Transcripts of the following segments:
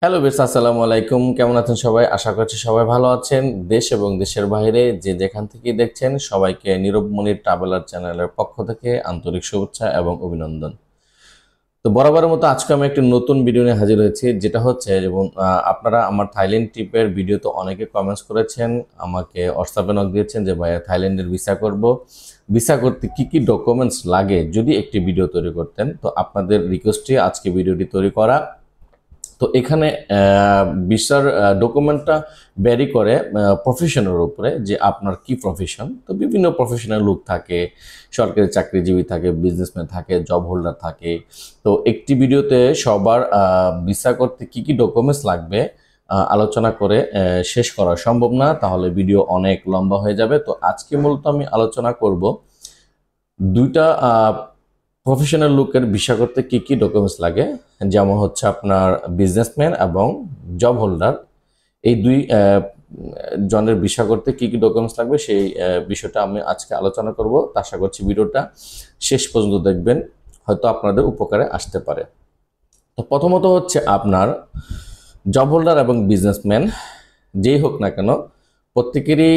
Hello বেশ, আসসালামু আলাইকুম। কেমন আছেন সবাই? আশা করছি সবাই ভালো আছেন। দেশ এবং দেশের বাইরে যে যেখান থেকে দেখছেন সবাইকে নীরব মনির ট্রাভেলার চ্যানেলের পক্ষ থেকে আন্তরিক শুভেচ্ছা এবং অভিনন্দন। তো বরাবরের মতো আজকে আমি একটি নতুন ভিডিও নিয়ে হাজির হয়েছি, যেটা হচ্ছে যেমন আপনারা আমার থাইল্যান্ড ট্রিপের ভিডিওতে অনেকে কমেন্টস করেছেন, আমাকে হোয়াটসঅ্যাপে নক দিয়েছেন যে ভাইয়া থাইল্যান্ডের ভিসা করব, ভিসা করতে কি কি ডকুমেন্টস লাগে যদি একটি ভিডিও তৈরি করতেন। তো আপনাদের রিকোয়েস্টে আজকে ভিডিওটি তৈরি করা। তো এখানে ভিসার ডকুমেন্টটা ভ্যারি করে প্রফেশনের উপরে, যে আপনার কি প্রফেশন। তো বিভিন্ন প্রফেশনাল লোক থাকে, সরকারি চাকরিজীবী থাকে, বিজনেসম্যান থাকে, জব হোল্ডার থাকে। তো একটি ভিডিওতে সবার ভিসা করতে কি কি ডকুমেন্টস লাগবে আলোচনা করে শেষ করা সম্ভব না, তাহলে ভিডিও অনেক লম্বা হয়ে যাবে। তো আজকে মূলত আমি আলোচনা করব দুইটা প্রফেশনাল লোকের ভিসা করতে কি কি ডকুমেন্টস লাগে, যেমন হচ্ছে আপনার বিজনেসম্যান এবং জব হোল্ডার, এই দুই জনের ভিসা করতে কি কি ডকুমেন্টস লাগবে সেই বিষয়টা আমি আজকে আলোচনা করব। আশা করছি ভিডিওটা শেষ পর্যন্ত দেখবেন, হয়তো আপনাদের উপকারে আসতে পারে। তো প্রথমত হচ্ছে আপনার জব হোল্ডার এবং বিজনেসম্যান যেই হোক না কেন, প্রত্যেকেরই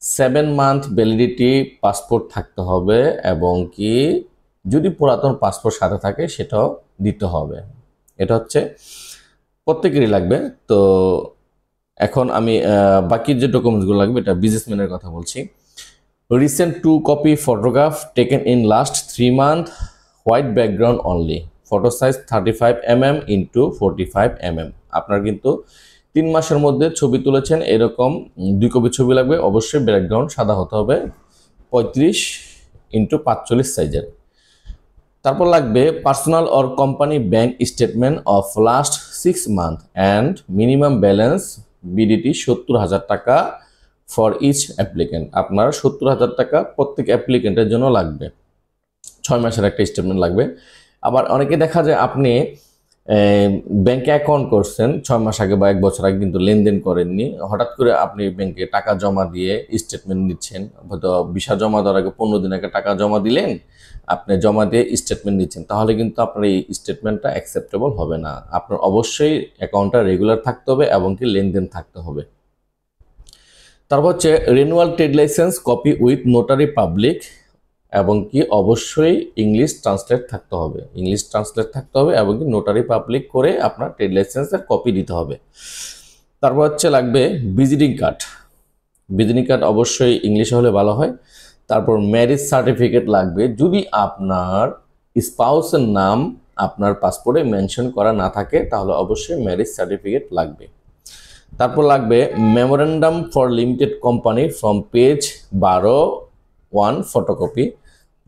7 মান্থ ভ্যালিডিটি পাসপোর্ট থাকতে হবে, এবং কি যদি পুরাতন পাসপোর্ট সাথে থাকে সেটাও দিতে হবে। এটা হচ্ছে প্রত্যেকেরই লাগবে। তো এখন আমি বাকি যে ডকুমেন্টসগুলো লাগবে এটা বিজনেসম্যানের কথা বলছি। Recent 2 copy photograph taken in last 3 month, white background only, photo size 35 mm into 45 mm। আপনার কিন্তু 3 মাসের মধ্যে ছবি তুলেছেন এরকম 2 কপি ছবি লাগবে। অবশ্যই ব্যাকগ্রাউন্ড সাদা হতে হবে, 35 ইন্টু 45 সাইজের। তারপর লাগবে personal or company bank statement of last 6 month and minimum balance BDT 70,000 টাকা ফর ইচ অ্যাপ্লিকেন্ট। আপনার 70,000 টাকা প্রত্যেক অ্যাপ্লিকেন্টের জন্য লাগবে। 6 মাসের একটা স্টেটমেন্ট লাগবে। আবার অনেকে দেখা যায় আপনি ব্যাংকে অ্যাকাউন্ট করছেন 6 মাস আগে বা 1 বছর আগে, কিন্তু লেনদেন করেননি। হঠাৎ করে আপনি ব্যাংকে টাকা জমা দিয়ে স্টেটমেন্ট নিচ্ছেন, হয়তো ভিসা জমা দেওয়ার আগে 15 দিন আগে টাকা জমা দিলেন, আপনি জমা দিয়ে স্টেটমেন্ট নিচ্ছেন, তাহলে কিন্তু আপনার এই স্টেটমেন্টটা অ্যাকসেপ্টেবল হবে না। আপনার অবশ্যই অ্যাকাউন্টটা রেগুলার থাকতে হবে এবং কি লেনদেন থাকতে হবে। তারপর হচ্ছে renewal trade licence copy with notary public, এবং কি অবশ্যই ইংলিশ ট্রান্সলেট থাকতে হবে, ইংলিশ ট্রান্সলেট থাকতে হবে এবং কি নোটারি পাবলিক করে আপনার ট্রেড লাইসেন্সের কপি দিতে হবে। তারপর হচ্ছে লাগবে ভিজিটিং কার্ড, ভিজিটিং কার্ড অবশ্যই ইংলিশে হলে ভালো হয়। তারপর ম্যারেজ সার্টিফিকেট লাগবে, যদি আপনার স্পাউসের নাম আপনার পাসপোর্টে মেনশন করা না থাকে তাহলে অবশ্যই ম্যারেজ সার্টিফিকেট লাগবে। তারপর লাগবে memorandum for limited company from page 12 photocopy.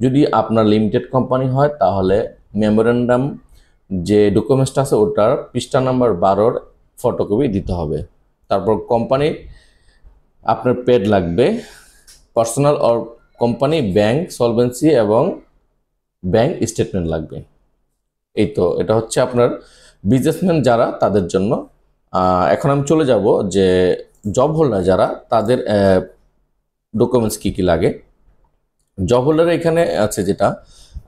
যদি আপনার লিমিটেড কোম্পানি হয় তাহলে মেমোরেন্ডাম যে ডকুমেন্টসটা আছে ওটার পৃষ্ঠা নাম্বার 12 ফটোকপি দিতে হবে। তারপর কোম্পানি আপনার পেড লাগবে, personal or company bank solvency এবং ব্যাংক স্টেটমেন্ট লাগবে। এই তো এটা হচ্ছে আপনার বিজনেসম্যান যারা তাদের জন্য। এখন আমি চলে যাব যে জব হোল্ডার যারা, তাদের ডকুমেন্টস কি কি লাগে। জব হোল্ডারের এখানে আছে যেটা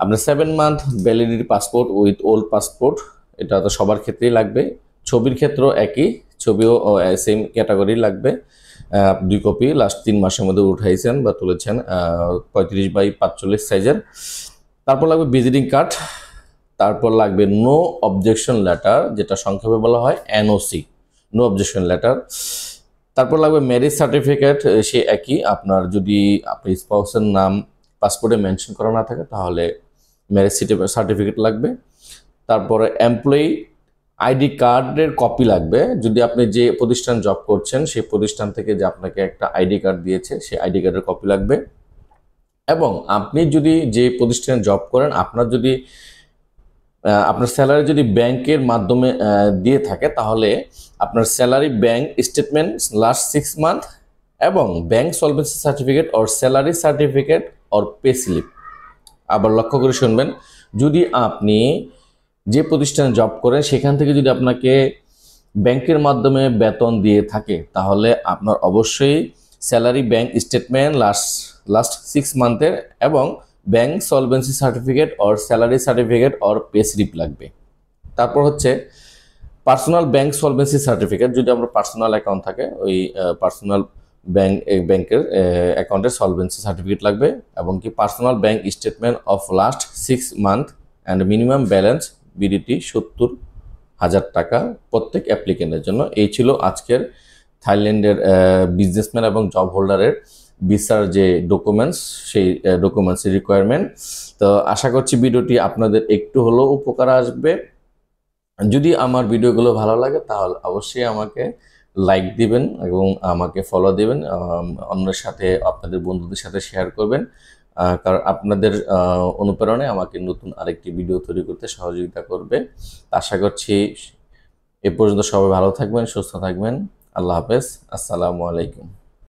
আপনার 7 month validity passport with old passport, এটা তো সবার ক্ষেত্রেই লাগবে। ছবির ক্ষেত্রেও একই, ছবিও সেম ক্যাটাগরি লাগবে। 2 কপি লাস্ট 3 মাসের মধ্যে উঠাইছেন বা তুলেছেন 35 বাই 45 সাইজের। তারপর লাগবে ভিজিটিং কার্ড। তারপর লাগবে নো অবজেকশন লেটার, যেটা সংক্ষেপে বলা হয় এনওসি, নো অবজেকশন লেটার। তারপর লাগবে ম্যারেজ সার্টিফিকেট, সে একই, আপনার যদি আপনার স্পাউসের নাম পাসপোর্টে মেনশন করা না থাকে তাহলে ম্যারেজ সার্টিফিকেট লাগবে। তারপরে এমপ্লয়ি আইডি কার্ডের কপি লাগবে, যদি আপনি যে প্রতিষ্ঠান জব করছেন সেই প্রতিষ্ঠান থেকে যে আপনাকে একটা আইডি কার্ড দিয়েছে সেই আইডি কার্ডের কপি লাগবে। এবং আপনি যদি যে প্রতিষ্ঠানে জব করেন আপনার যদি আপনার স্যালারি যদি ব্যাংকের মাধ্যমে দিয়ে থাকে তাহলে আপনার salary bank statement last 6 month এবং bank solvency certificate or salary certificate or pay slip. আবার লক্ষ্য করে শুনবেন, যদি আপনি যে প্রতিষ্ঠানে জব করেন সেখান থেকে যদি আপনাকে ব্যাংকের মাধ্যমে বেতন দিয়ে থাকে তাহলে আপনার অবশ্যই স্যালারি ব্যাংক স্টেটমেন্ট লাস্ট 6 মান্থের এবং bank solvency certificate or salary certificate or pay slip লাগবে। তারপর হচ্ছে পার্সোনাল ব্যাংক সলভেন্সি সার্টিফিকেট, যদি আমরা পার্সোনাল অ্যাকাউন্ট থাকে ওই পার্সোনাল ব্যাংকের অ্যাকাউন্টের সলভেন্সি সার্টিফিকেট লাগবে, এবং কি personal bank statement of last 6 month and minimum balance BDT 70,000 টাকা প্রত্যেক অ্যাপ্লিকেন্টের জন্য। এই ছিল আজকের থাইল্যান্ডের বিজনেসম্যান এবং জব হোল্ডারের ভিসার যে ডকুমেন্টস, সেই ডকুমেন্টসের রিকোয়ারমেন্ট। তো আশা করছি ভিডিওটি আপনাদের একটু হলেও উপকার আসবে। যদি আমার ভিডিওগুলো ভালো লাগে তাহলে অবশ্যই আমাকে লাইক দিবেন এবং আমাকে ফলো দিবেন, অন্যের সাথে আপনাদের বন্ধুদের সাথে শেয়ার করবেন, কারণ আপনাদের অনুপ্রেরণায় আমাকে নতুন আরেকটি ভিডিও তৈরি করতে সহযোগিতা করবে। আশা করছি এ পর্যন্ত সবাই ভালো থাকবেন, সুস্থ থাকবেন। আল্লাহ হাফেজ, আসসালামু আলাইকুম।